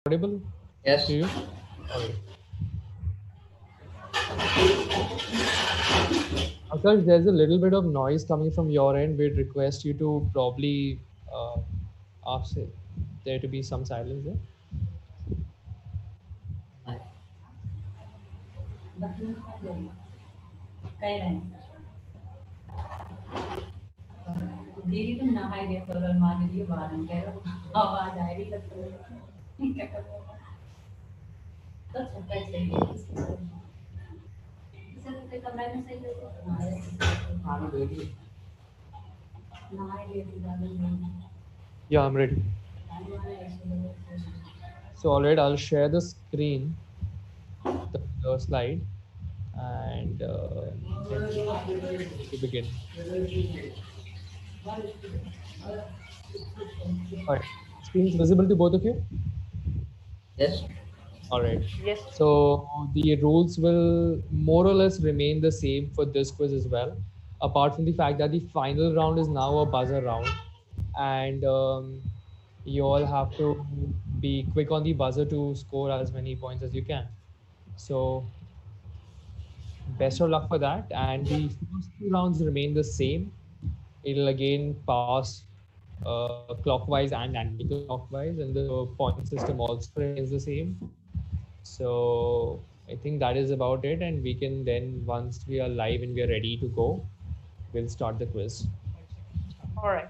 audible Yes. to you? All right. Akash, there's a little bit of noise coming from your end. We'd request you to probably ask there to be some silence there. दीदी तुम नहाई गए solar मान लीजिए बाहर हम कह रहे हो आवाज आ रही है क्या कर रहे हो तो छोटा चाहिए इसे तो कमरे में सही है हाँ बेटी नहाई गए थी दादी Yeah, I'm ready. So, all right, I'll share the screen, the slide, and then to begin. All right. Screen is visible to both of you? yes All right. Yes. So the rules will more or less remain the same for this quiz as well, apart from the fact that the final round is now a buzzer round, and you all have to be quick on the buzzer to score as many points as you can. So best of luck for that. And the first two rounds remain the same. It'll again pass clockwise and anti-clockwise, and the point system also remains the same. So I think that is about it, and we can then, once we are live and we are ready to go, we'll start the quiz. All right.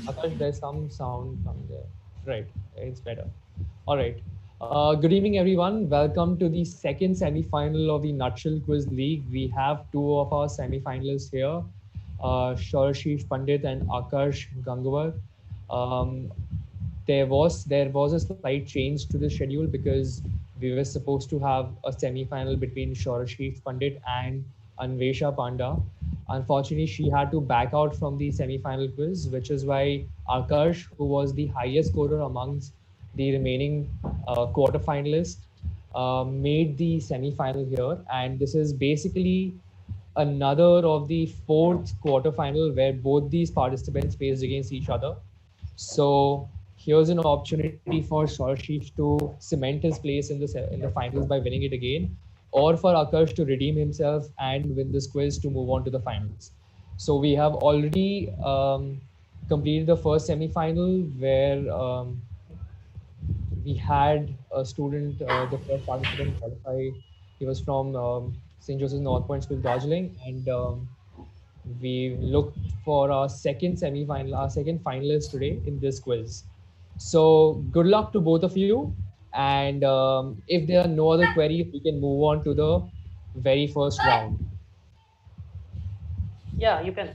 Akash, there's some sound from there. Right, it's better. All right. Good evening, everyone. Welcome to the second semi-final of the Nutshell Quiz League. We have two of our semi-finalists here, Shorashish Pandit and Akash Gangwar. Um, there was a slight change to the schedule because we were supposed to have a semi-final between Shorashish Pandit and Anvesha Panda. Unfortunately, she had to back out from the semi-final quiz, which is why Akash, who was the highest scorer amongst the remaining quarterfinalists, made the semi-final here. And this is basically another of the fourth quarterfinal where both these participants faced against each other. So here's an opportunity for Sarshish to cement his place in the finals by winning it again, or for Akash to redeem himself and win this quiz to move on to the finals. So we have already completed the first semi-final where we had a student, the first participant qualify. He was from St. Joseph's North Point School, Darjeeling, and we looked for our second semi-final, our second finalist today in this quiz. So good luck to both of you. And if there are no other queries, we can move on to the very first round. Yeah, you can.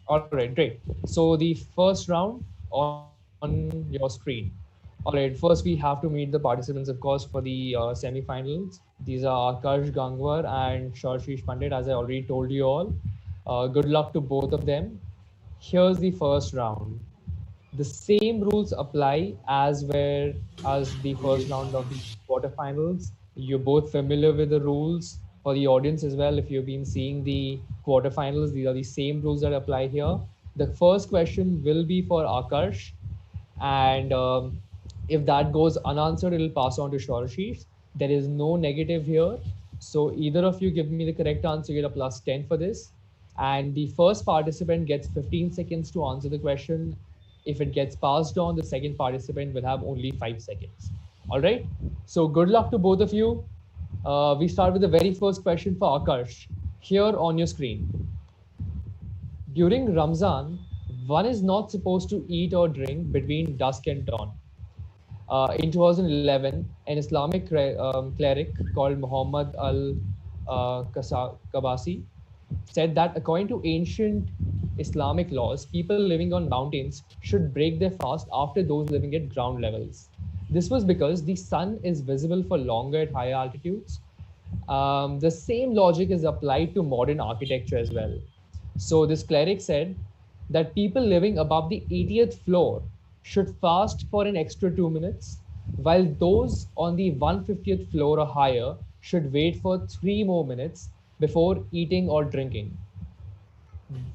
All right, great. So the first round on your screen. All right, first we have to meet the participants, of course, for the semi-finals. These are Akash Gangwar and Sharshish Pandit, as I already told you all. Good luck to both of them. Here's the first round. The same rules apply as the first round of the quarterfinals. You're both familiar with the rules. For the audience as well, if you've been seeing the quarterfinals, these are the same rules that apply here. The first question will be for Akash, and if that goes unanswered, it'll pass on to Shorashish. There is no negative here, so either of you give me the correct answer, you get a plus 10 for this. And the first participant gets 15 seconds to answer the question. If it gets passed on, the second participant will have only 5 seconds. All right, so good luck to both of you. We start with the very first question for Akash, here on your screen. During Ramzan, one is not supposed to eat or drink between dusk and dawn. In 2011, an Islamic cleric called Muhammad al-Kabasi said that according to ancient Islamic laws, people living on mountains should break their fast after those living at ground levels. This was because the sun is visible for longer at higher altitudes. The same logic is applied to modern architecture as well. So this cleric said that people living above the 80th floor should fast for an extra 2 minutes, while those on the 150th floor or higher should wait for 3 more minutes before eating or drinking?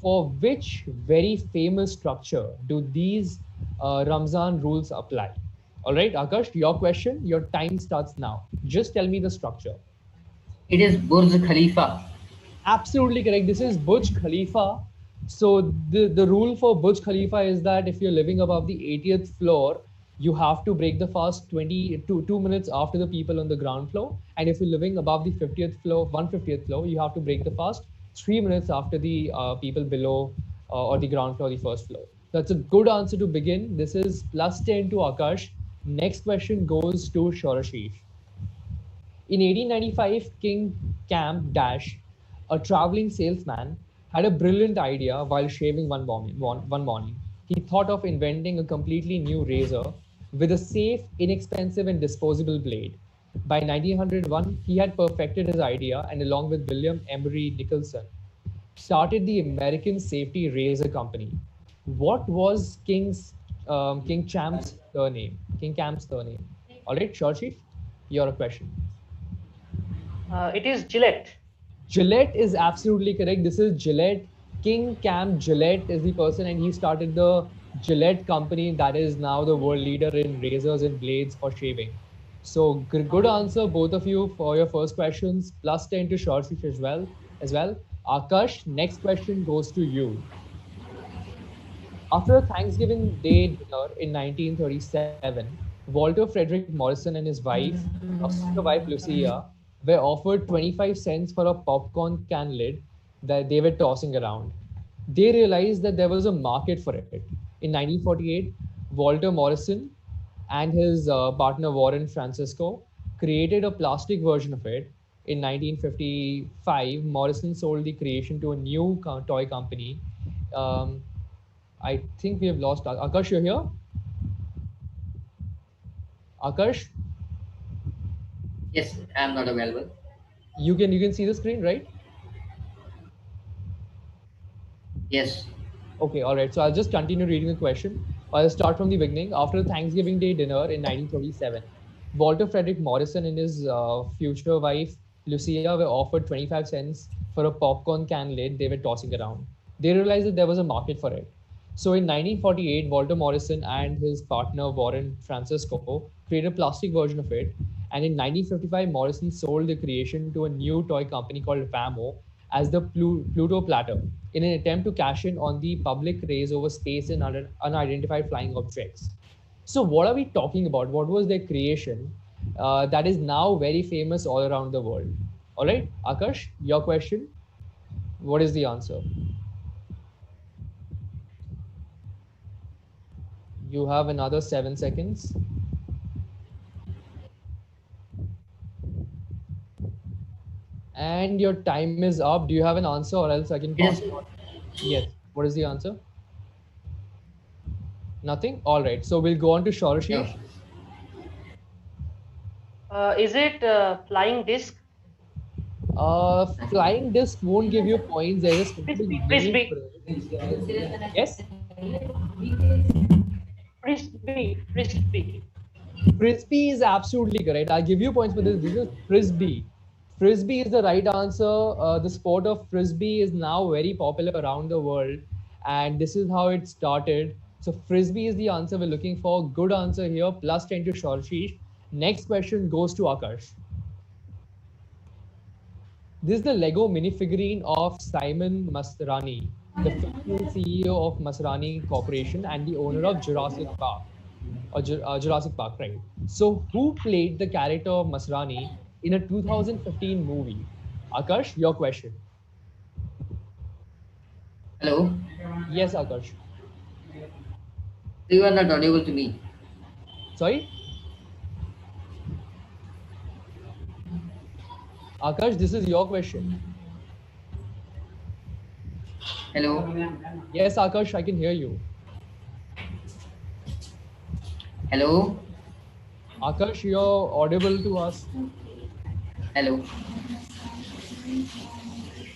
For which very famous structure do these Ramzan rules apply? All right, Akash, your question, your time starts now. Just tell me the structure. It is Burj Khalifa. Absolutely correct. This is Burj Khalifa. So the rule for Burj Khalifa is that if you're living above the 80th floor, you have to break the fast 2 minutes after the people on the ground floor. And if you're living above the 50th floor, 150th floor, you have to break the fast 3 minutes after the people below or the ground floor, the first floor. That's a good answer to begin. This is plus 10 to Akash. Next question goes to Shorashish. In 1895, King Camp Dash, a traveling salesman, had a brilliant idea while shaving one morning. He thought of inventing a completely new razor with a safe, inexpensive, and disposable blade. By 1901, he had perfected his idea and, along with William Emery Nicholson, started the American Safety Razor Company. What was King Champ's surname? King Camp's surname. All right, Shorshi, your question. It is Gillette. Gillette is absolutely correct. This is Gillette. King Cam Gillette is the person, and he started the Gillette company that is now the world leader in razors and blades for shaving. So good answer, both of you, for your first questions. Plus 10 to Shortfish as well. Akash, next question goes to you. After a Thanksgiving Day dinner in 1937, Walter Frederick Morrison and his future wife Lucia, were offered 25 cents for a popcorn can lid that they were tossing around. They realized that there was a market for it. In 1948, Walter Morrison and his partner Warren Francisco created a plastic version of it. In 1955, Morrison sold the creation to a new toy company. Um, I think we have lost Akash. You're here, Akash. Yes, I am not available. You can see the screen, right? Yes. Okay, all right. So I'll just continue reading the question. I'll start from the beginning. After the Thanksgiving Day dinner in 1937, Walter Frederick Morrison and his future wife Lucia were offered 25 cents for a popcorn can lid they were tossing around. They realized that there was a market for it. So in 1948, Walter Morrison and his partner Warren Francisco created a plastic version of it. And in 1955, Morrison sold the creation to a new toy company called Vamo as the Pluto Platter in an attempt to cash in on the public craze over space and unidentified flying objects. So, what are we talking about? What was their creation that is now very famous all around the world? All right, Akash, your question. What is the answer? You have another 7 seconds. And your time is up. Do you have an answer, or else I can It pass is it on? Yes. What is the answer? Nothing? All right. So we'll go on to no. Shorashish. Is it flying disc? Flying disc won't give you points. There's a specific Frisbee, name for frisbee, it. Yes? frisbee, frisbee. Frisbee is absolutely correct. I'll give you points for this. This is frisbee. Frisbee is the right answer. The sport of frisbee is now very popular around the world, and this is how it started. So frisbee is the answer we're looking for. Good answer here. Plus 10 to Shorshish. Next question goes to Akash. This is the Lego minifigurine of Simon Masrani, the fictional CEO of Masrani Corporation and the owner of Jurassic Park. Jurassic Park, right? So, who played the character of Masrani in a 2015 movie? Akash, your question. Hello. Yes, Akash. You are not audible to me. Sorry, Akash, this is your question. Hello. Yes, Akash, I can hear you. Hello. Akash, you're audible to us. Hello.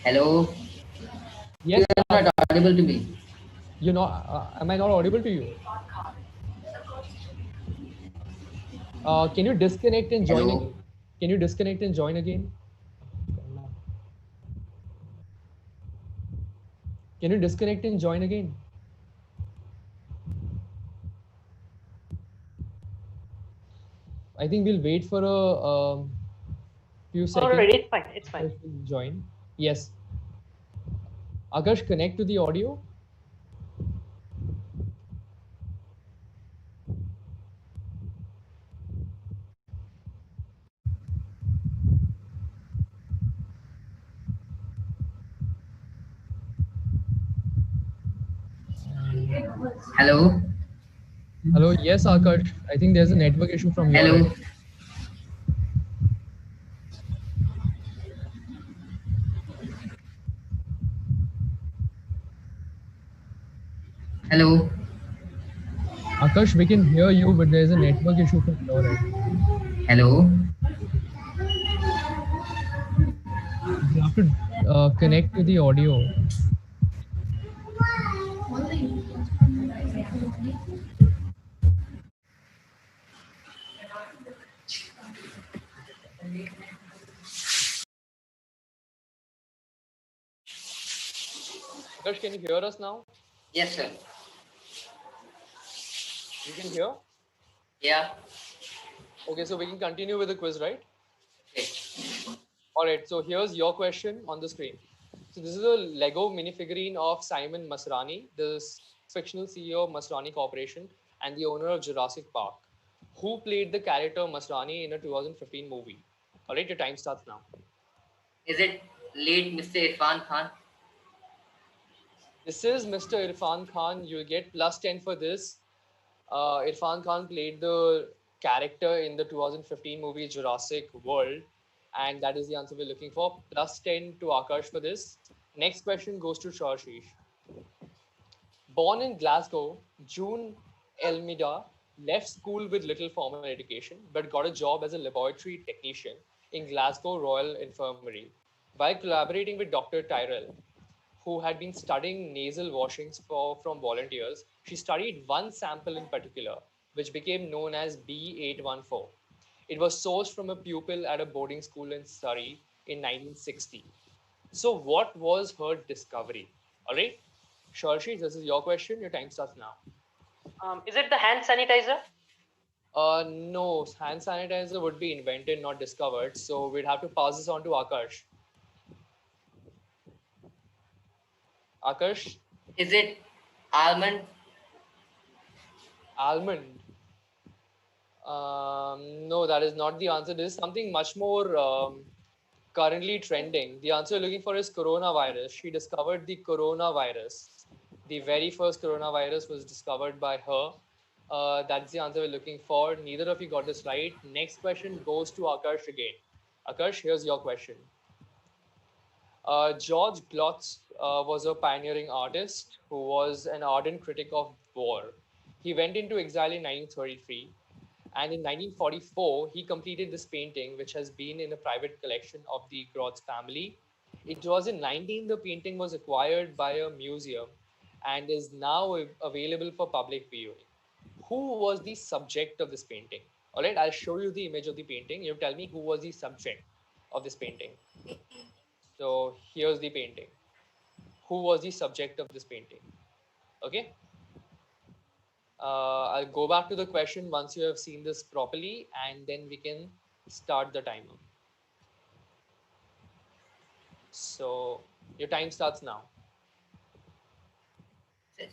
Hello. Yes, You are not audible to me. you're not. Am I not audible to you? Can you disconnect and join Hello. again? Can you disconnect and join again? Can you disconnect and join again? I think we'll wait for a few All right, seconds. it's fine. It's fine. Akash will join. Yes. Akash, connect to the audio. Hello. Hello. Yes, Akash. I think there's a network issue from your Hello. end. Hello. Akash, we can hear you, but there's a network issue from your end. Hello. You have to connect to the audio. Akash, can you hear us now? Yes, sir. You can hear? Yeah. Okay, so we can continue with the quiz, right? Okay. All right, so here's your question on the screen. So this is a Lego minifigurine of Simon Masrani, the fictional CEO of Masrani Corporation and the owner of Jurassic Park, who played the character Masrani in a 2015 movie. All right, your time starts now. Is it late Mr. Irfan Khan? This is Mr. Irfan Khan. You'll get plus 10 for this. Irfan Khan played the character in the 2015 movie Jurassic World, and that is the answer we're looking for. Plus 10 to Akash for this. Next question goes to Shashish. Born in Glasgow, June Elmida left school with little formal education but got a job as a laboratory technician in Glasgow Royal Infirmary. While collaborating with Dr. Tyrrell, who had been studying nasal washings from volunteers, she studied one sample in particular, which became known as B814. It was sourced from a pupil at a boarding school in Surrey in 1960. So, what was her discovery? All right, Sharshi, this is your question. Your time starts now. Is it the hand sanitizer? No, hand sanitizer would be invented, not discovered. So, we'd have to pass this on to Akash. Akash, Is it almond? almond. No, that is not the answer. This is something much more currently trending. The answer you're looking for is coronavirus. She discovered the coronavirus. The very first coronavirus was discovered by her. That's the answer we're looking for. Neither of you got this right. Next question goes to Akash again. Akash, here's your question. George Glotz was a pioneering artist who was an ardent critic of war. He went into exile in 1933, and in 1944, he completed this painting, which has been in a private collection of the Glotz family. It was in 19, the painting was acquired by a museum and is now available for public viewing. Who was the subject of this painting? All right, I'll show you the image of the painting. You tell me who was the subject of this painting. So here's the painting. Who was the subject of this painting? Okay. I'll go back to the question once you have seen this properly, and then we can start the timer. So your time starts now.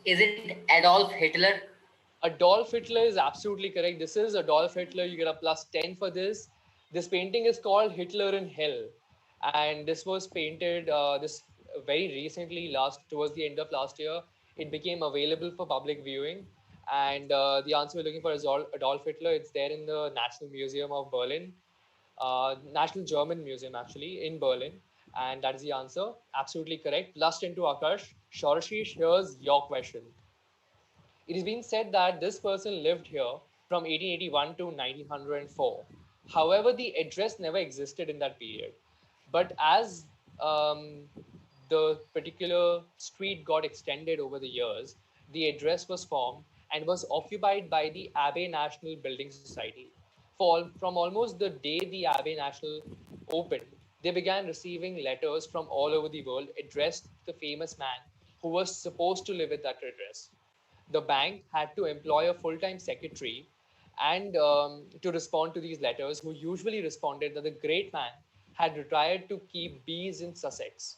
Is it Adolf Hitler? Adolf Hitler is absolutely correct. This is Adolf Hitler. You get a plus 10 for this. This painting is called Hitler in Hell. And this was painted this very recently, last towards the end of last year. It became available for public viewing. And the answer we're looking for is Adolf Hitler. It's there in the National Museum of Berlin, National German Museum actually in Berlin. And that is the answer. Absolutely correct. Plus 10 to Akash. Shorshish, here's your question. It is being said that this person lived here from 1881 to 1904. However, the address never existed in that period. But as the particular street got extended over the years, the address was formed and was occupied by the Abbey National Building Society. From almost the day the Abbey National opened, they began receiving letters from all over the world addressed to the famous man who was supposed to live at that address. The bank had to employ a full-time secretary and to respond to these letters, who usually responded that the great man had retired to keep bees in Sussex.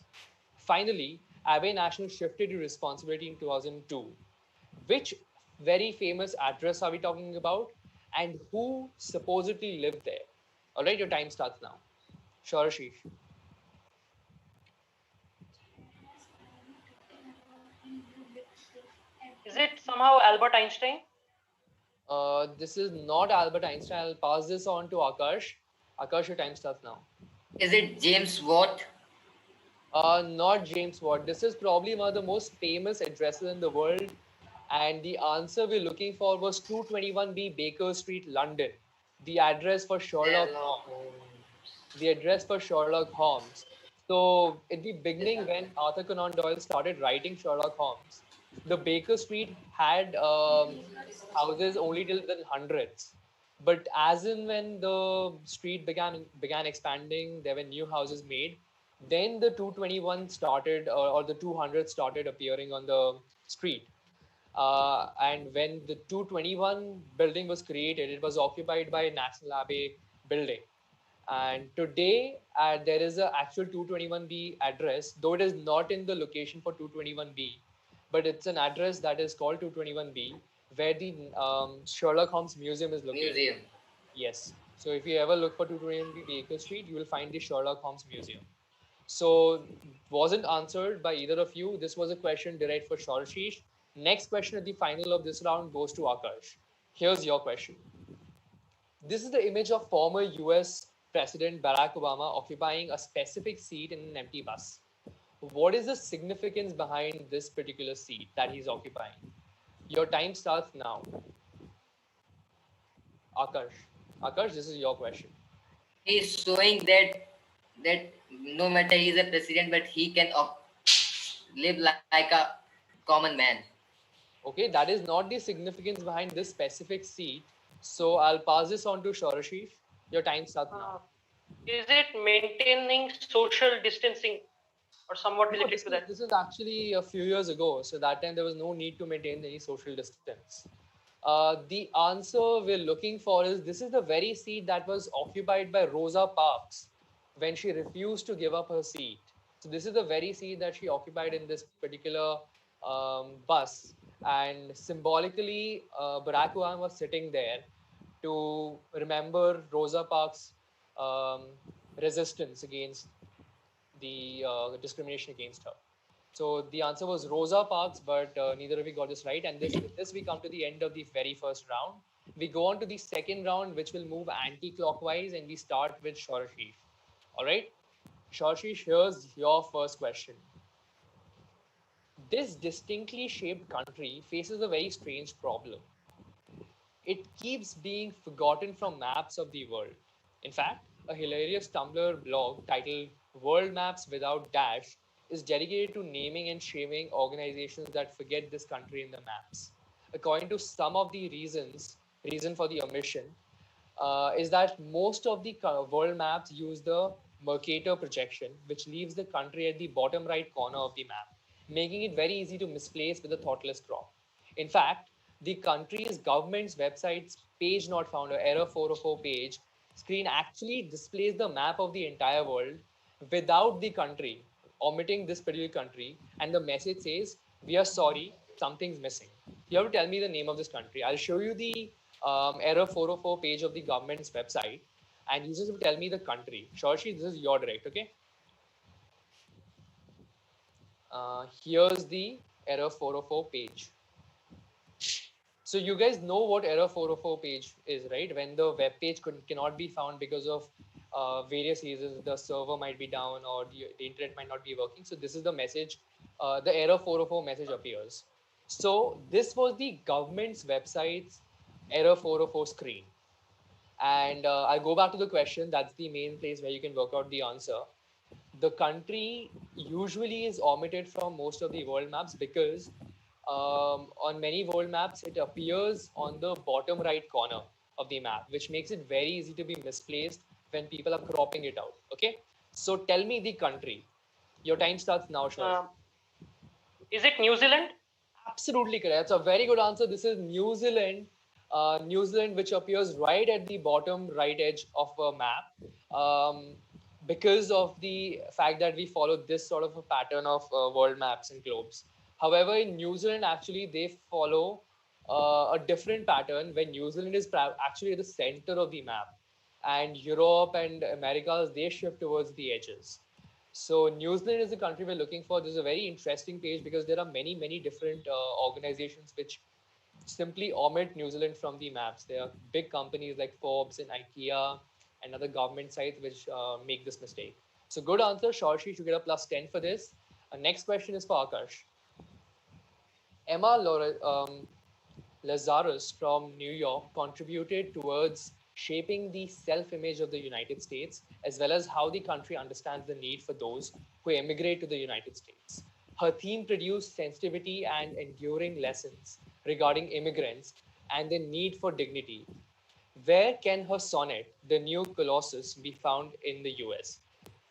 Finally, Abbey National shifted to responsibility in 2002. Which very famous address are we talking about, and who supposedly lived there? All right, your time starts now. Sure, Ashish. Is it somehow Albert Einstein? This is not Albert Einstein. I'll pass this on to Akash. Akash, your time starts now. Is it James Watt? Not James Watt. This is probably one of the most famous addresses in the world. And the answer we're looking for was 221B Baker Street, London. The address for Sherlock Sherlock Holmes. Holmes. The address for Sherlock Holmes. So, at the beginning, when Arthur Conan Doyle started writing Sherlock Holmes, the Baker Street had houses only till the hundreds. But as in when the street began expanding, there were new houses made. Then the 221 started, or the 200 started appearing on the street. And when the 221 building was created, it was occupied by National Abbey building. And today, there is an actual 221B address, though it is not in the location for 221B, but it's an address that is called 221B, where the Sherlock Holmes Museum is located. Museum. Yes. So if you ever look for 221B Baker Street, you will find the Sherlock Holmes Museum. So wasn't answered by either of you. This was a question direct for Shorshish. Next question at the final of this round goes to Akash. Here's your question. This is the image of former US President Barack Obama occupying a specific seat in an empty bus. What is the significance behind this particular seat that he's occupying? Your time starts now. Akash. Akash, this is your question. He is showing that no matter he is a president, but he can live like a common man. Okay, that is not the significance behind this specific seat. So I'll pass this on to Shorashish. Your time starts now. Is it maintaining social distancing or somewhat No, related to that? this is actually a few years ago. So that time there was no need to maintain any social distance. The answer we're looking for is this is the very seat that was occupied by Rosa Parks when she refused to give up her seat. So this is the very seat that she occupied in this particular bus. And symbolically, Barack Obama was sitting there to remember Rosa Parks' um, resistance against the discrimination against her. So the answer was Rosa Parks, but neither of you got this right. And with this, we come to the end of the very first round. We go on to the second round, which will move anti-clockwise, and we start with Shorshish. All right, Shorshish, here's your first question. This distinctly shaped country faces a very strange problem. It keeps being forgotten from maps of the world. In fact, a hilarious Tumblr blog titled World Maps Without Dash is dedicated to naming and shaming organizations that forget this country in the maps. According to some of the reason for the omission is that most of the world maps use the Mercator projection, which leaves the country at the bottom right corner of the map, making it very easy to misplace with a thoughtless crop. In fact, the country's government's website's page not found, or error 404 page, screen actually displays the map of the entire world without the country, omitting this particular country, and the message says, "We are sorry, something's missing." You have to tell me the name of this country. I'll show you the error 404 page of the government's website, and you just tell me the country. Shorshi, this is your direct, okay? Here's the error 404 page. So you guys know what error 404 page is, right? When the web page cannot be found because of various reasons, the server might be down or the internet might not be working. So this is the message, the error 404 message appears. So this was the government's website's error 404 screen. And I'll go back to the question. That's the main place where you can work out the answer. The country usually is omitted from most of the world maps because on many world maps, it appears on the bottom right corner. of the map, which makes it very easy to be misplaced when people are cropping it out. Okay, so tell me the country. Your time starts now, Shah. Is it New Zealand? Absolutely correct. That's a very good answer. This is New Zealand. New Zealand, which appears right at the bottom right edge of a map, um, because of the fact that we follow this sort of a pattern of world maps and globes. However, in New Zealand, actually, they follow a different pattern where New Zealand is actually at the center of the map, and Europe and Americas they shift towards the edges. So New Zealand is the country we're looking for. This is a very interesting page because there are many different organizations which simply omit New Zealand from the maps. There are big companies like Forbes and IKEA and other government sites which make this mistake. So good answer, Shorshi. You get a plus 10 for this. Next question is for Akash. Emma Lazarus from New York contributed towards shaping the self image of the United States, as well as how the country understands the need for those who emigrate to the United States. Her theme produced sensitivity and enduring lessons regarding immigrants and the need for dignity. Where can her sonnet, The New Colossus, be found in the US?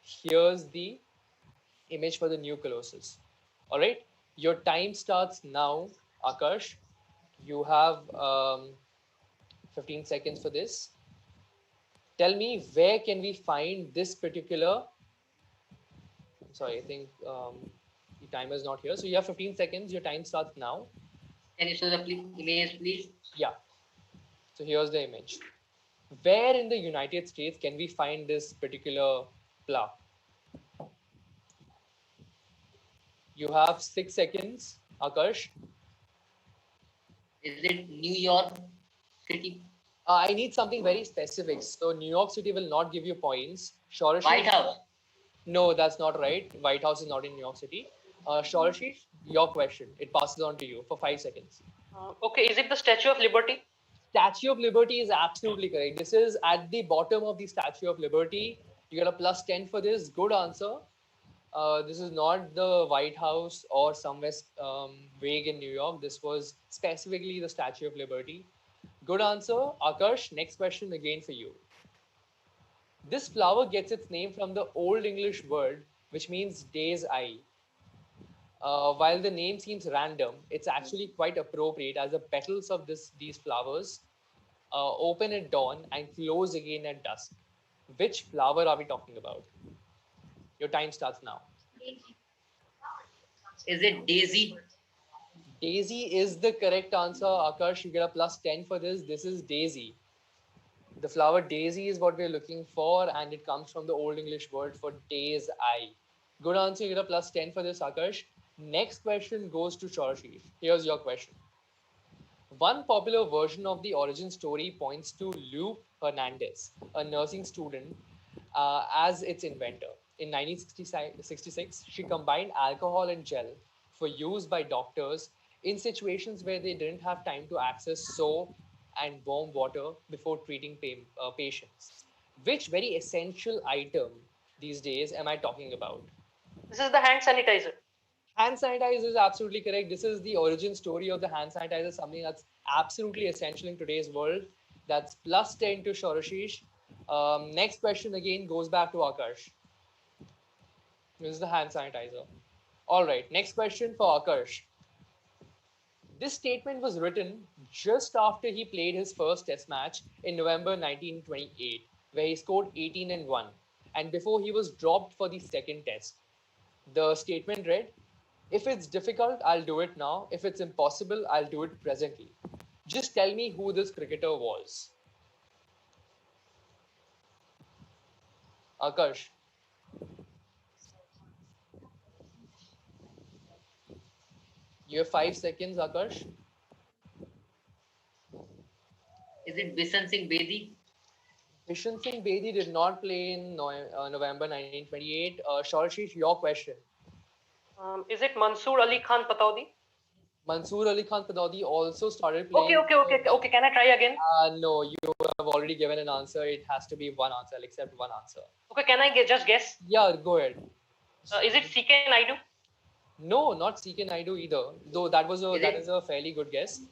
Here's the image for the new Colossus. All right, your time starts now, Akash. You have 15 seconds for this. Tell me where can we find this particular. I'm sorry, I think the timer is not here. So you have 15 seconds. Your time starts now. Can you show the image, please? Yeah. So here's the image. Where in the United States can we find this particular plough? You have 6 seconds, Akash. Is it New York City? I need something very specific. So New York City will not give you points. Shorashish, White House. No, that's not right. White House is not in New York City. Shorashish, your question. It passes on to you for 5 seconds. Okay, is it the Statue of Liberty? Statue of Liberty is absolutely correct. This is at the bottom of the Statue of Liberty. You get a plus 10 for this. Good answer. This is not the White House or somewhere vague in New York. This was specifically the Statue of Liberty. Good answer. Akash, next question again for you. This flower gets its name from the Old English word which means day's eye. While the name seems random, it's actually quite appropriate as the petals of these flowers open at dawn and close again at dusk. Which flower are we talking about? Your time starts now. Is it Daisy? Daisy is the correct answer. Akash, you get a plus 10 for this. This is daisy. The flower daisy is what we're looking for, and it comes from the Old English word for day's eye. Good answer. You get a plus 10 for this, Akash. Next question goes to Shorashish. Here's your question. One popular version of the origin story points to Lupe Hernandez, a nursing student, as its inventor. In 1966, she combined alcohol and gel for use by doctors in situations where they didn't have time to access soap and warm water before treating patients. Which very essential item these days am I talking about? This is the hand sanitizer. Hand sanitizer is absolutely correct. This is the origin story of the hand sanitizer, something that's absolutely essential in today's world. That's plus 10 to Shorashish. Next question again goes back to Akash. This is the hand sanitizer. All right, next question for Akash. This statement was written just after he played his first test match in November 1928, where he scored 18 and 1, and before he was dropped for the second test. The statement read, "If it's difficult, I'll do it now. If it's impossible, I'll do it presently." Just tell me who this cricketer was. Akash. You have 5 seconds, Akash. Is it Bishan Singh Bedi? Bishan Singh Bedi did not play in November 1928. Shorashish, your question. Is it Mansoor Ali Khan Pataudi? Mansoor Ali Khan Pataudi also started playing. Okay. Can I try again? No, you have already given an answer. It has to be one answer. I'll accept one answer. Okay, can I just guess? Yeah, go ahead. Is it CK Naidu? No, not CK Naidu either. Though that is a fairly good guess.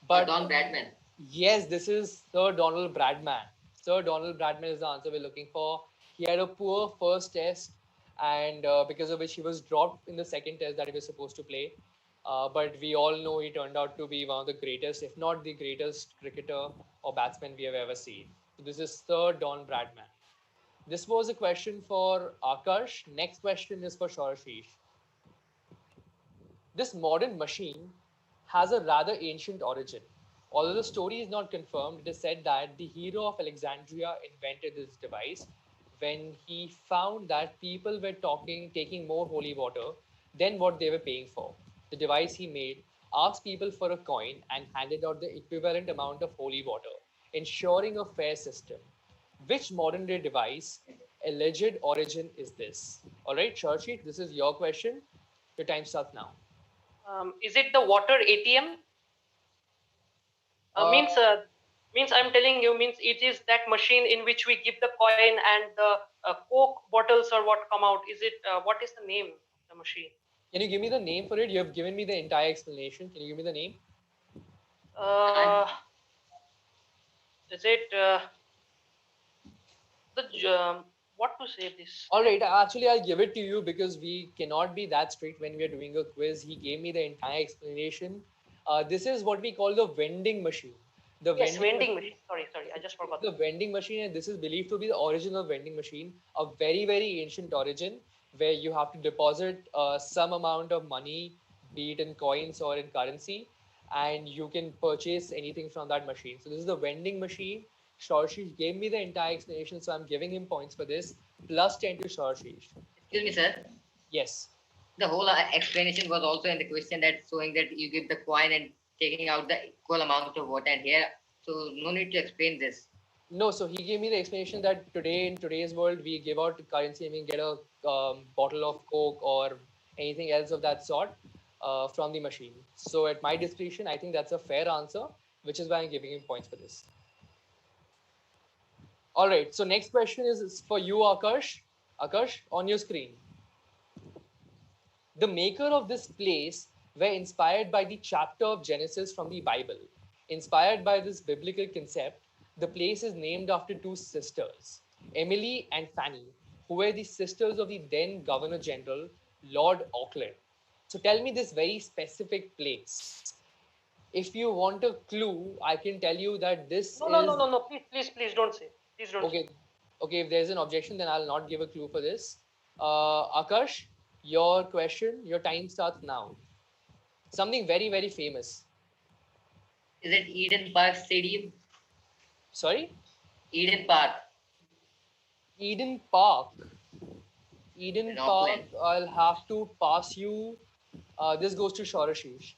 But Don Bradman. Yes, this is Sir Donald Bradman. Sir Donald Bradman is the answer we're looking for. He had a poor first test, and because of which he was dropped in the second test that he was supposed to play. But we all know he turned out to be one of the greatest, if not the greatest cricketer or batsman we have ever seen. So this is Sir Don Bradman. This was a question for Akash. Next question is for Shorashish. This modern machine has a rather ancient origin. Although the story is not confirmed, it is said that the hero of Alexandria invented this device when he found that people were taking more holy water than what they were paying for. The device he made asked people for a coin and handed out the equivalent amount of holy water, ensuring a fair system. Which modern day device alleged origin is this? All right, Sharshi, this is your question. Your time starts now. Is it the water ATM? Uh, Means I'm telling you, means it is that machine in which we give the coin and the Coke bottles or what come out. Is it what is the name of the machine? can you give me the name for it? You have given me the entire explanation. Can you give me the name? And Uh, is it the what to say this? All right, actually, I'll give it to you because we cannot be that strict when we are doing a quiz. He gave me the entire explanation. This is what we call the vending machine. The Yes, vending vending machine. machine. Sorry, I just forgot The that. vending machine, and this is believed to be the original vending machine, a very, very ancient origin where you have to deposit some amount of money, be it in coins or in currency, and you can purchase anything from that machine. So, this is the vending machine. Shorshish gave me the entire explanation, so I'm giving him points for this, plus 10 to Shorshish. excuse me, sir. Yes. The whole explanation was also in the question that showing that you give the coin and taking out the equal amount of water. And here, so no need to explain this. No, so he gave me the explanation that today in today's world we give out currency and we get a bottle of Coke or anything else of that sort from the machine. So at my discretion, I think that's a fair answer, which is why I'm giving him points for this. All right. So next question is for you, Akash. Akash, on your screen. The maker of this place were inspired by the chapter of Genesis from the Bible. Inspired by this biblical concept, the place is named after two sisters, Emily and Fanny, who were the sisters of the then Governor General, Lord Auckland. So tell me this very specific place. If you want a clue, I can tell you that this No, no, no, is no, no. Please don't say. Please don't say. okay. Okay, if there's an objection, then I'll not give a clue for this. Akash, your question, your time starts now. Something very, very famous. Is it Eden Park Stadium? Sorry? Eden Park Eden Park. Eden in Park, Auckland. I'll have to pass you. This goes to Shorashish.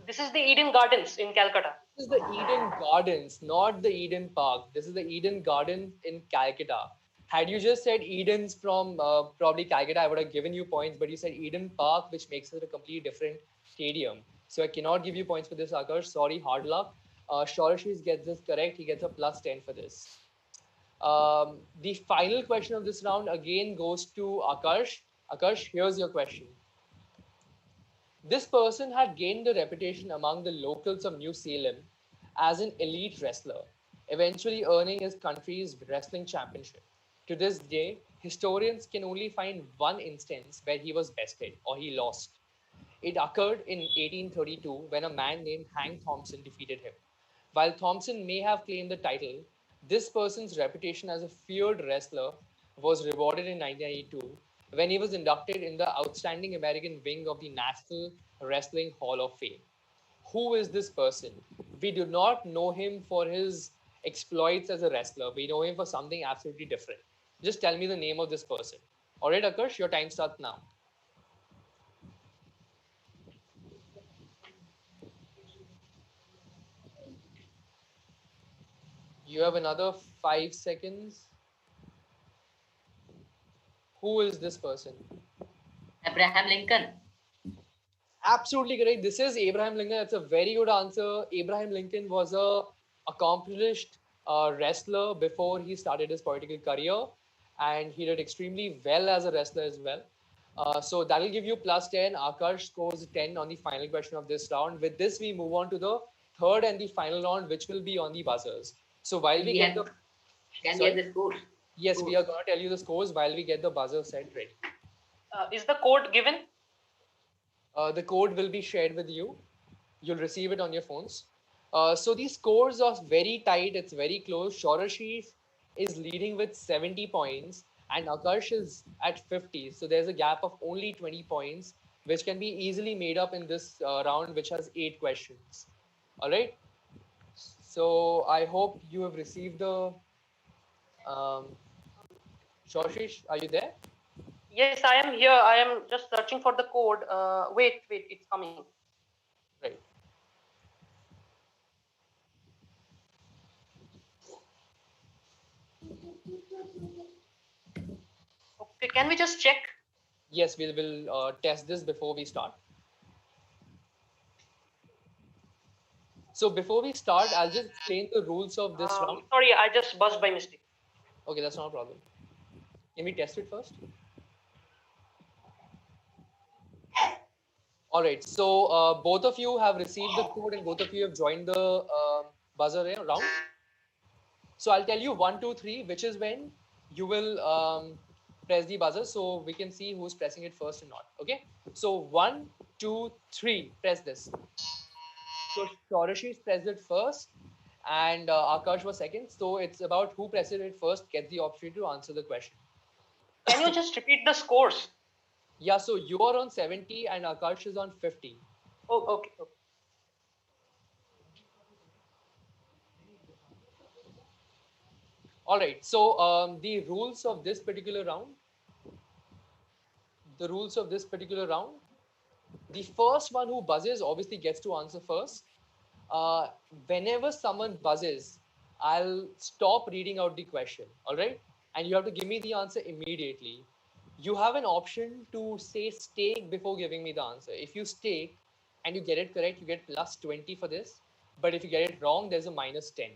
This is the Eden Gardens in Calcutta. This is the Eden Gardens, not the Eden Park. This is the Eden Gardens in Calcutta. Had you just said Eden's from probably Calcutta, I would have given you points, but you said Eden Park, which makes it a completely different stadium. So I cannot give you points for this, Akash. Sorry, hard luck. Shorashish gets this correct. He gets a plus 10 for this. The final question of this round again goes to Akash. Akash, here's your question. This person had gained a reputation among the locals of New Salem as an elite wrestler, eventually earning his country's wrestling championship. To this day, historians can only find one instance where he was bested or he lost. It occurred in 1832 when a man named Hank Thompson defeated him. While Thompson may have claimed the title, this person's reputation as a feared wrestler was rewarded in 1992 when he was inducted in the Outstanding American wing of the National Wrestling Hall of Fame. Who is this person? We do not know him for his exploits as a wrestler. We know him for something absolutely different. Just tell me the name of this person. All right, Akash, your time starts now. You have another 5 seconds. Who is this person? Abraham Lincoln. Absolutely correct. This is Abraham Lincoln. That's a very good answer. Abraham Lincoln was a accomplished wrestler before he started his political career, and he did extremely well as a wrestler as well. So that'll give you plus 10. Akash scores 10 on the final question of this round. With this, we move on to the third and the final round, which will be on the buzzers. So while we get the Can we sorry, have the scores? yes, we are going to tell you the scores while we get the buzzer set ready. Is the code given? The code will be shared with you. You'll receive it on your phones. So these scores are very tight. It's very close. Shorashi is leading with 70 points and Akash is at 50. So there's a gap of only 20 points, which can be easily made up in this round, which has 8 questions. All right. So I hope you have received the. Shoshish, are you there? Yes, I am here. I am just searching for the code. Wait, it's coming. Right. Okay, can we just check? Yes, we will test this before we start. So before we start, I'll just explain the rules of this round. Sorry, I just buzzed by mistake. Okay, that's not a problem. Can we test it first? All right. So both of you have received the code and both of you have joined the buzzer round. So I'll tell you 1, 2, 3, which is when you will press the buzzer, so we can see who's pressing it first and not. Okay. So 1, 2, 3. Press this. So Shorashi pressed it first, and Akash was second. So it's about who presses it first gets the opportunity to answer the question. Can you just repeat the scores? Yeah, so you are on 70 and Akash is on 50. Oh, okay. All right. So the rules of this particular round. The first one who buzzes obviously gets to answer first. Whenever someone buzzes, I'll stop reading out the question. All right, and you have to give me the answer immediately. You have an option to say stake before giving me the answer. If you stake and you get it correct, you get plus 20 for this. But if you get it wrong, there's a minus 10.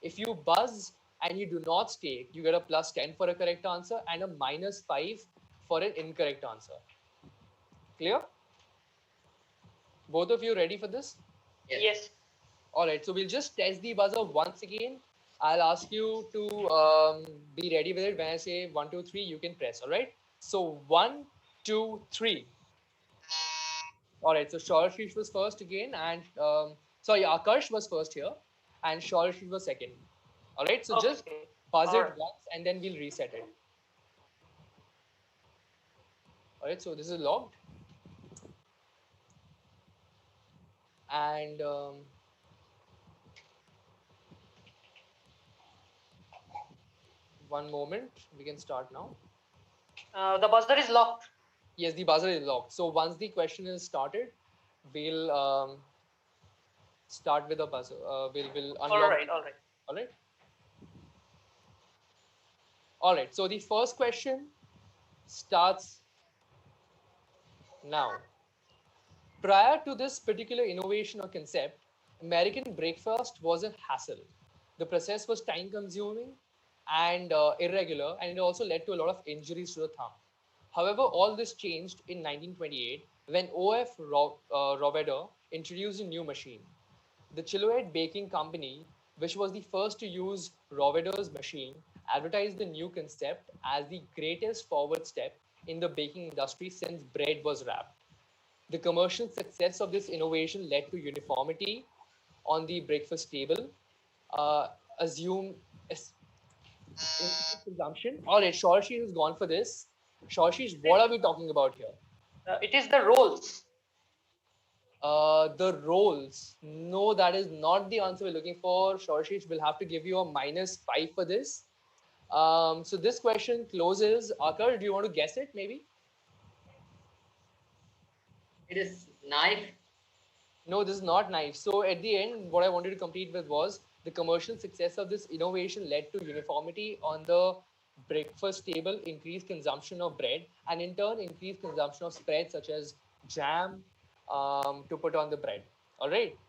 If you buzz and you do not stake, you get a plus 10 for a correct answer and a minus 5 for an incorrect answer. Clear? Both of you ready for this? Yes. All right, so we'll just test the buzzer once again. I'll ask you to be ready with it. When I say 1, 2, 3, you can press. All right. So 1, 2, 3. All right. So Shorshish was first again, and sorry, Akash was first here, and Shorshish was second. All right. So just buzz it once, and then we'll reset it. All right. So this is logged, and one moment, we can start now. The buzzer is locked. Yes, the buzzer is locked. So once the question is started, we'll start with a buzzer. We'll unlock. All right. All right. All right. So the first question starts now. Prior to this particular innovation or concept, American breakfast was a hassle. The process was time-consuming and irregular, and it also led to a lot of injuries to the thumb. However, all this changed in 1928 when O.F. Rovedder introduced a new machine. The Chiloed Baking Company, which was the first to use Rovedder's machine, advertised the new concept as the greatest forward step in the baking industry since bread was wrapped. The commercial success of this innovation led to uniformity on the breakfast table, assume consumption. All right, Shorshi has gone for this. Shorshi, what are we talking about here? It is the rolls. The rolls. No, that is not the answer we're looking for. Shorshi will have to give you a -5 for this. So this question closes. Akar, do you want to guess it maybe? It is knife. No, this is not knife. So at the end, what I wanted to complete with was the commercial success of this innovation led to uniformity on the breakfast table, increased consumption of bread, and in turn, increased consumption of spreads such as jam to put on the bread. All right.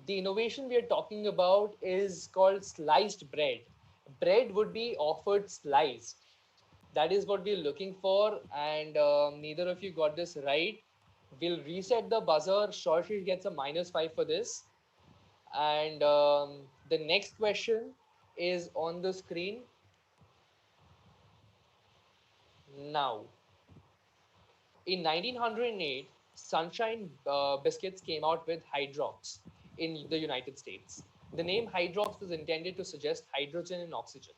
The innovation we are talking about is called sliced bread. Bread would be offered sliced. That is what we're looking for, and neither of you got this right. We'll reset the buzzer. Shorshi gets a -5 for this, And the next question is on the screen now. In 1908, Sunshine Biscuits came out with Hydrox in the United States. The name Hydrox was intended to suggest hydrogen and oxygen.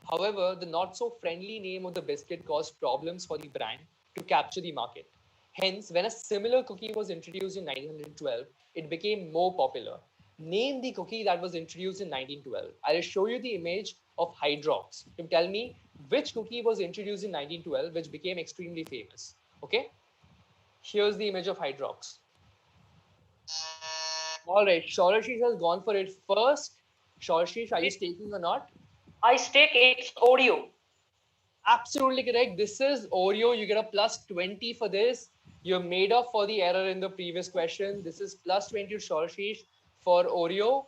However, the not so friendly name of the biscuit caused problems for the brand to capture the market. Hence, when a similar cookie was introduced in 1912, it became more popular. Name the cookie that was introduced in 1912. I'll show you the image of Hydrox. You tell me which cookie was introduced in 1912, which became extremely famous. Okay? Here's the image of Hydrox. All right, Shaurashish has gone for it first. Shaurashish, are you staking or not? I stake it's Oreo. Absolutely correct. This is Oreo. You get a plus 20 for this. You're made up for the error in the previous question. This is plus 20 to Shaurashish for Oreo.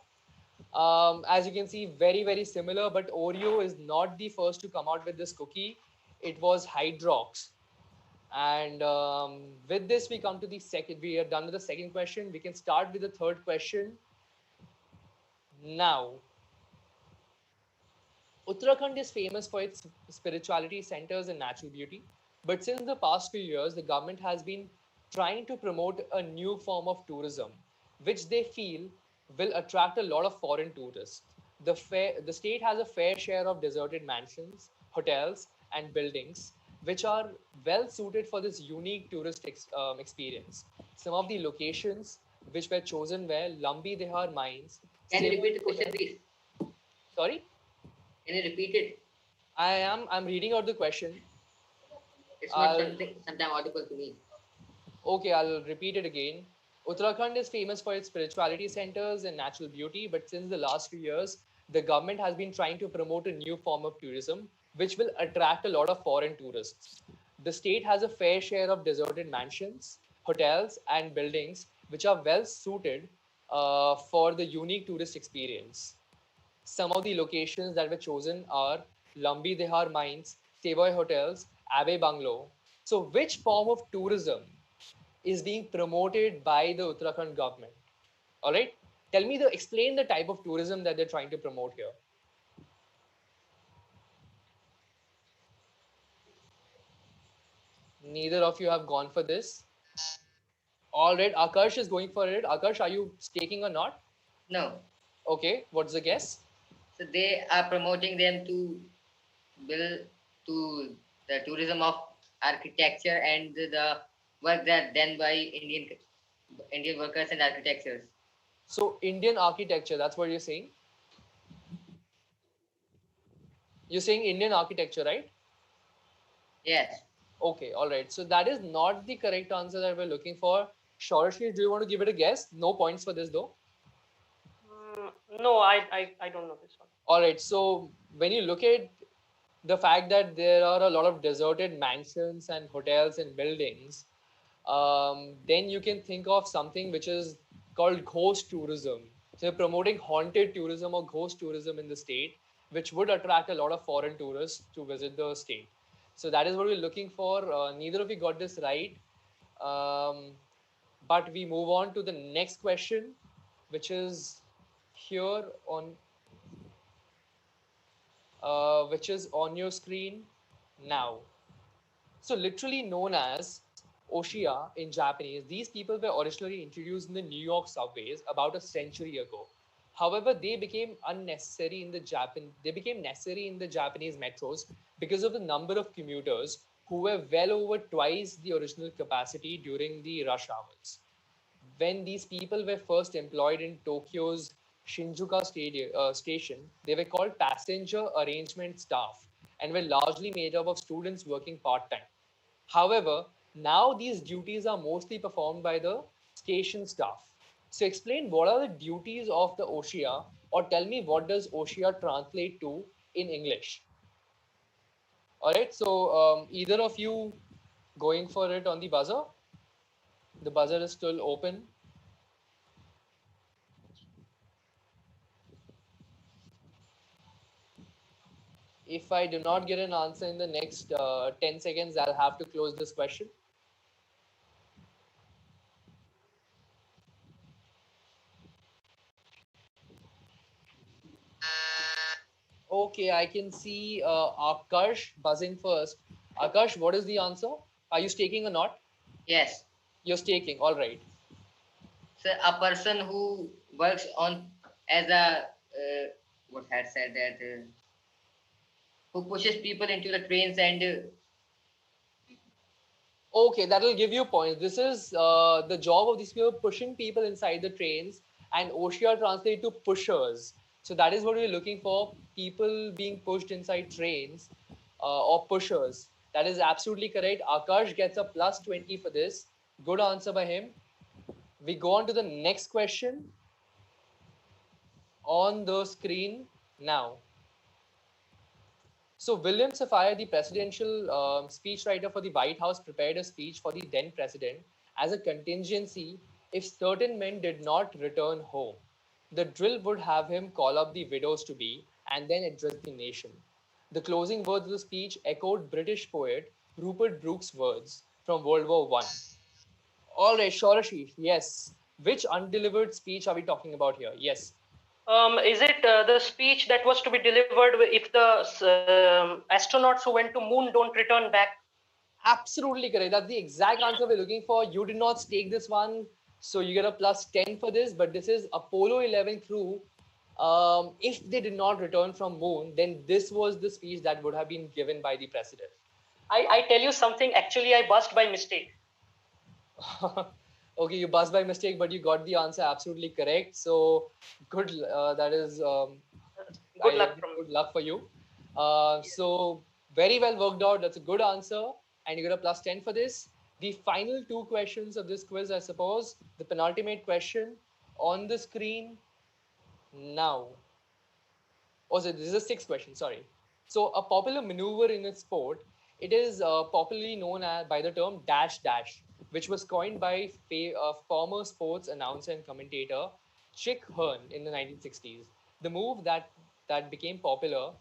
As you can see, very, very similar, but Oreo is not the first to come out with this cookie. It was Hydrox. And with this, we come to the second. We are done with the second question. We can start with the third question now. Uttarakhand is famous for its spirituality centers and natural beauty. But since the past few years, the government has been trying to promote a new form of tourism, which they feel will attract a lot of foreign tourists. The state has a fair share of deserted mansions, hotels, and buildings, which are well suited for this unique tourist experience. Some of the locations which were chosen were Lambi Dehar Mines, Can you Stable repeat the question, Hotel. please? Sorry? Can you repeat it? I'm reading out the question. It's not I'll something sometime audible to me. Okay, I'll repeat it again. Uttarakhand is famous for its spirituality centers and natural beauty, but since the last few years, the government has been trying to promote a new form of tourism, which will attract a lot of foreign tourists. The state has a fair share of deserted mansions, hotels, and buildings, which are well suited for the unique tourist experience. Some of the locations that were chosen are Lambi Dehar Mines, Savoy Hotels, Abbey Bungalow. So, which form of tourism is being promoted by the Uttarakhand government? All right, tell me explain the type of tourism that they're trying to promote here. Neither of you have gone for this. All right, Akash is going for it. Akash, are you staking or not? No. Okay, what's the guess? So they are promoting them to build to the tourism of architecture and the work that done by Indian workers and architectures. So, Indian architecture, that's what you're saying? You're saying Indian architecture, right? Yes. Okay, all right. So that is not the correct answer that we're looking for. Shorashri, do you want to give it a guess? No points for this though. No, I don't know this one. All right. So when you look at the fact that there are a lot of deserted mansions and hotels and buildings, then you can think of something which is called ghost tourism. So promoting haunted tourism or ghost tourism in the state, which would attract a lot of foreign tourists to visit the state. So that is what we're looking for. Neither of you got this right. Um, but we move on to the next question, which is here on which is on your screen now. So literally known as Oshia in Japanese, these people were originally introduced in the New York subways about a century ago. However, they became necessary in the Japanese metros because of the number of commuters who were well over twice the original capacity during the rush hours. When these people were first employed in Tokyo's station, they were called passenger arrangement staff and were largely made up of students working part time. However, now these duties are mostly performed by the station staff. So explain what are the duties of the OSHA, or tell me what does OSHA translate to in English. All right, so either of you going for it on the buzzer? The buzzer is still open. If I do not get an answer in the next 10 seconds, I'll have to close this question. Okay, I can see Akash buzzing first. Akash, what is the answer? Are you staking or not? Yes. You're staking. All right. So a person who works on as a what had said that who pushes people into the trains and Okay, that'll give you points. This is the job of these people pushing people inside the trains, and OSHA translate to pushers. So that is what we're looking for: people being pushed inside trains or pushers. That is absolutely correct. Akash gets a plus 20 for this. Good answer by him. We go on to the next question on the screen now. So William Safire, the presidential speechwriter for the White House, prepared a speech for the then president as a contingency if certain men did not return home. The drill would have him call up the widows to be and then address the nation. The closing words of the speech echoed British poet Rupert Brooke's words from World War One. All right, Shorashi, yes. Which undelivered speech are we talking about here? Yes. Is it the speech that was to be delivered if the astronauts who went to moon don't return back? Absolutely correct. That's the exact answer we're looking for. You did not stake this one, so you get a plus 10 for this. But this is Apollo 11 crew. If they did not return from moon, then this was the speech that would have been given by the president. I tell you something. Actually, I buzzed by mistake. Okay, you buzzed by mistake, but you got the answer absolutely correct. So good. That is, Good luck from me. good luck for you. So very well worked out. That's a good answer, and you get a plus 10 for this. The final two questions of this quiz, I suppose, the penultimate question on the screen now. Oh, so this is a sixth question, sorry. So a popular maneuver in a sport, it is popularly known as, by the term dash dash, which was coined by former sports announcer and commentator Chick Hearn in the 1960s. The move that became popular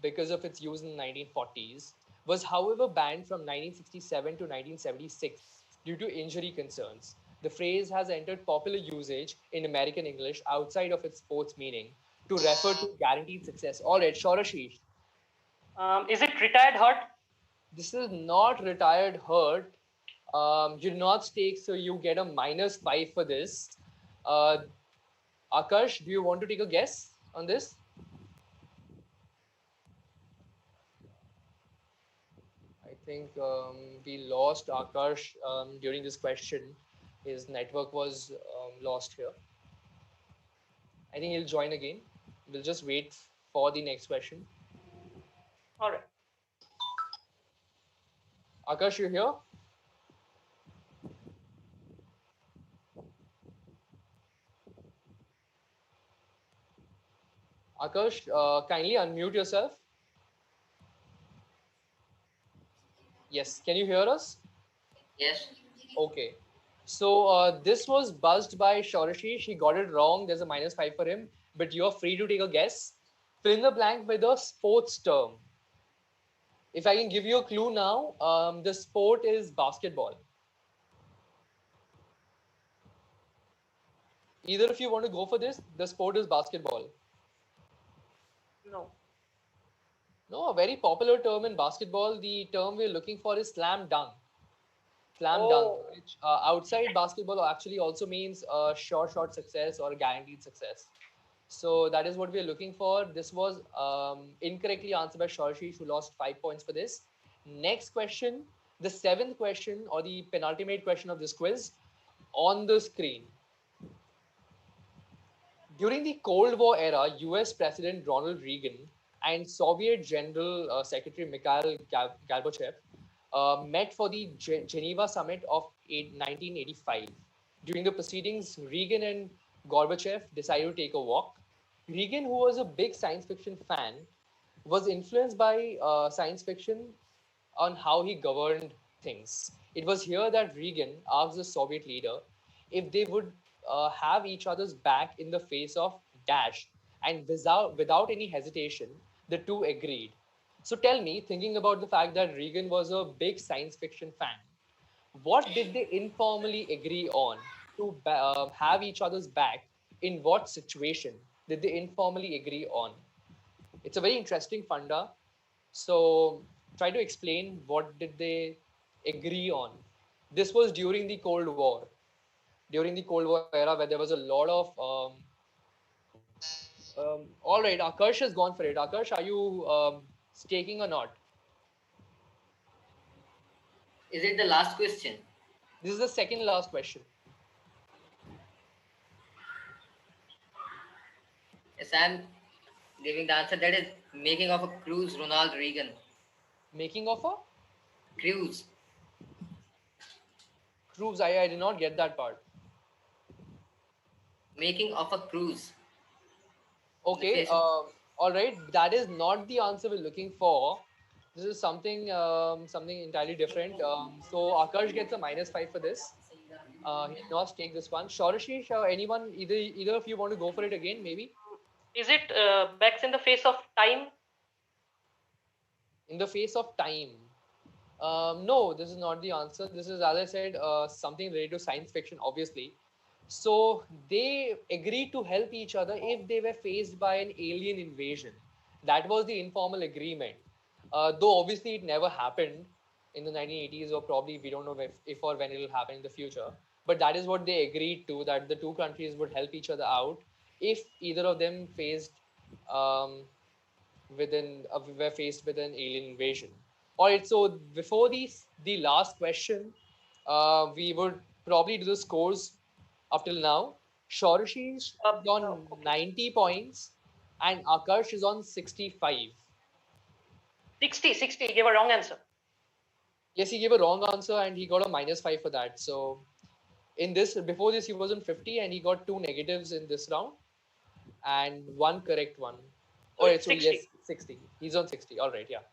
because of its use in the 1940s was, however, banned from 1967 to 1976 due to injury concerns. The phrase has entered popular usage in American English outside of its sports meaning to refer to guaranteed success. All right, Shorashish, Is it retired hurt? this is not retired hurt. You do not stake, so you get a minus 5 for this. Uh, Akash, do you want to take a guess on this? I think we lost Akash during this question. His network was lost here. I think he'll join again. We'll just wait for the next question. All right. Akash, you here? Akash, kindly unmute yourself. Yes, can you hear us? yes. Okay. So this was buzzed by Shorashi. She got it wrong. There's a minus 5 for him. But you're free to take a guess. Fill in the blank with a sports term. If I can give you a clue now, the sport is basketball. Either if you want to go for this, the sport is basketball. No. No, a very popular term in basketball. The term we're looking for is slam dunk. Slam dunk, Oh, which outside basketball actually also means short success or guaranteed success. So that is what we are looking for. This was incorrectly answered by Shorshish, who lost 5 points for this. Next question, the seventh question or the penultimate question of this quiz on the screen. During the Cold War era, US President Ronald Reagan and Soviet General Secretary Mikhail Gorbachev met for the Geneva Summit of 1985. During the proceedings, Reagan and Gorbachev decided to take a walk. Reagan, who was a big science fiction fan, was influenced by science fiction on how he governed things. It was here that Reagan asked the Soviet leader if they would have each other's back in the face of Dash, and without any hesitation, the two agreed. So tell me, thinking about the fact that Reagan was a big science fiction fan, what did they informally agree on to have each other's back? In what situation did they informally agree on? It's a very interesting funda. So try to explain what did they agree on. This was during the Cold War, during the Cold War era, where there was a lot of. All right, Akarsh has gone for it. Akarsh, are you staking or not? Is it the last question? This is the second last question. Yes, I'm giving the answer. That is making of a cruise, Ronald Reagan. Making of a Cruise. cruise. I did not get that part. Making of a cruise. In the Okay. face of All right. That is not the answer we're looking for. This is something entirely different. So Akash gets a -5 for this. He did not take this one. Shaurashish, anyone, either of you want to go for it again? Maybe Is it backs in the face of time? in the face of time. No, this is not the answer. This is, as I said, something related to science fiction, obviously. So they agreed to help each other if they were faced by an alien invasion. That was the informal agreement. Though obviously it never happened in the 1980s, or probably we don't know if or when it will happen in the future. But that is what they agreed to, that the two countries would help each other out if either of them faced um, were faced with an alien invasion. All right, so before the last question, we would probably do the scores up till now. Shorishish is on Okay. 90 points and Akash is on 65. 60. Gave a wrong answer. Yes, he gave a wrong answer and he got a -5 for that. So in this, before this, he was on 50 and he got two negatives in this round and one correct one. So All right, it's so yes, 60. 60. He's on 60. All right, yeah.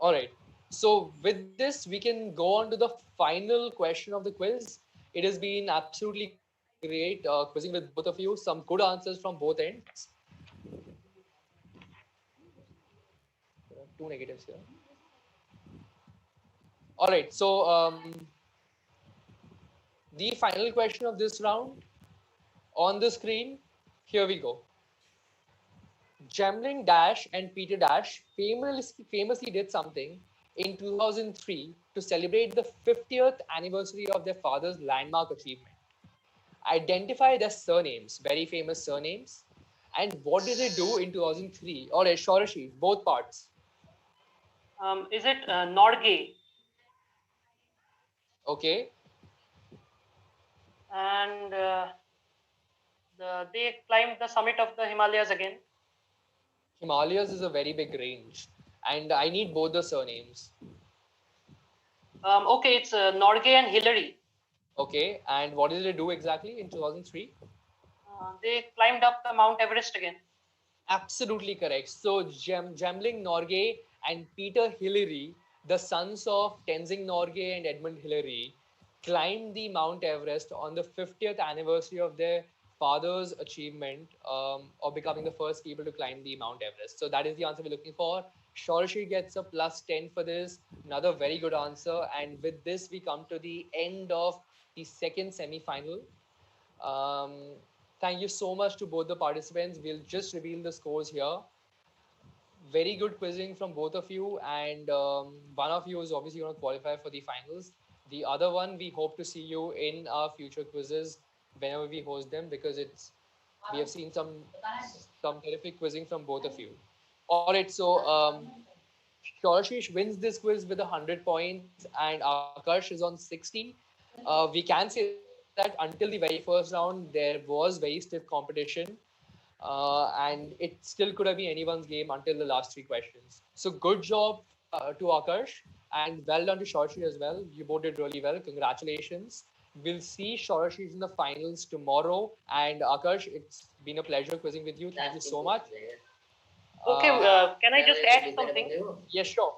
All right. So with this, we can go on to the final question of the quiz. It has been absolutely great quizzing with both of you. Some good answers from both ends. There are two negatives here. All right. So the final question of this round on the screen. Here we go. Gemling Dash and Peter Dash famously did something in 2003 to celebrate the 50th anniversary of their father's landmark achievement. Identify their surnames, very famous surnames. And what did they do in 2003? Or Shorashi, both parts. Is it Norgay? Okay. And they climbed the summit of the Himalayas again. Himalayas is a very big range. And I need both the surnames. Okay, it's Norgay and Hillary. Okay. And what did they do exactly in 2003? They climbed up the Mount Everest again. Absolutely correct. So Gemling Norgay and Peter Hillary, the sons of Tenzing Norgay and Edmund Hillary, climbed the Mount Everest on the 50th anniversary of their father's achievement of becoming the first people to climb the Mount Everest. So that is the answer we're looking for. Shorashi gets a +10 for this. Another very good answer. And with this, we come to the end of the second semi-final. Um, Thank you so much to both the participants. We'll just reveal the scores here. Very good quizzing from both of you, and one of you is obviously going to qualify for the finals. The other one, we hope to see you in our future quizzes whenever we host them, because we have seen some terrific quizzing from both of you. All right, so Shorashish wins this quiz with 100 points, and Akash is on 60. We can say that until the very first round, there was very stiff competition, and it still could have been anyone's game until the last three questions. So good job to Akash, and well done to Shorashi as well. You both did really well. Congratulations. We'll see Shorashi in the finals tomorrow. And Akash, it's been a pleasure quizzing with you. Thank you so much. Okay, can I just add something? Yes, sure.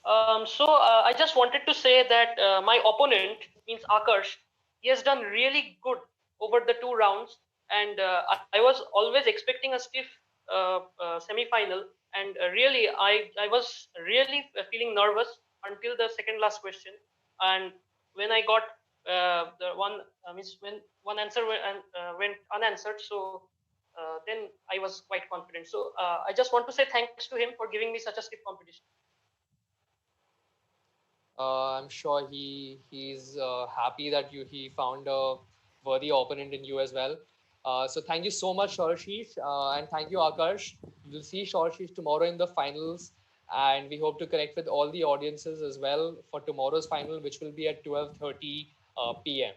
So I just wanted to say that my opponent means Akash. He has done really good over the two rounds, and I was always expecting a stiff semi-final. And really, I was really feeling nervous until the second last question, and when I got the one means when one answer went unanswered, so then I was quite confident. So I just want to say thanks to him for giving me such a stiff competition. I'm sure he's happy that he found a worthy opponent in you as well. So thank you so much, Shorashish, and thank you, Akash. We'll see Shorashish tomorrow in the finals, and we hope to connect with all the audiences as well for tomorrow's final, which will be at 12:30 p.m.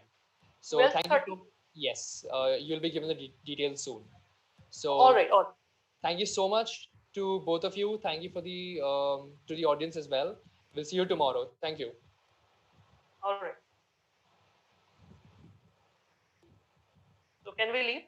So thank you. 12:30. Yes, you'll be given the details soon. All So right. All thank you so much to both of you. Thank you for the to the audience as well. We'll see you tomorrow. Thank you. all right. So can we leave?